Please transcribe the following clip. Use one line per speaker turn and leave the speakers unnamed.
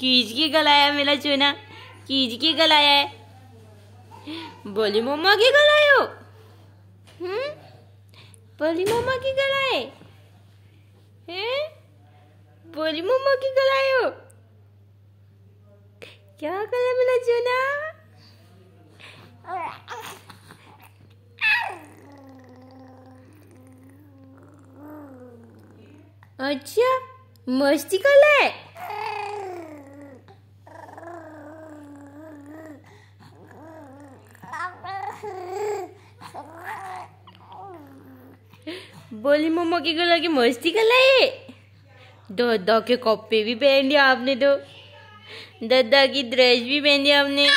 खींच के गलाया मेरा चूना, खींच के गलाया है। बोली मम्मा की गलायो। बोली मम्मा की गलाए हैं? बोली मम्मा की गलायो। क्या करे मेरा चूना? अच्छा मस्ती कर ले। बोली मम्मा की गला की मस्ती कर ले। दादा के कपड़े भी पहन लिया आपने तो, दादा की ड्रेस भी पहन लिया आपने।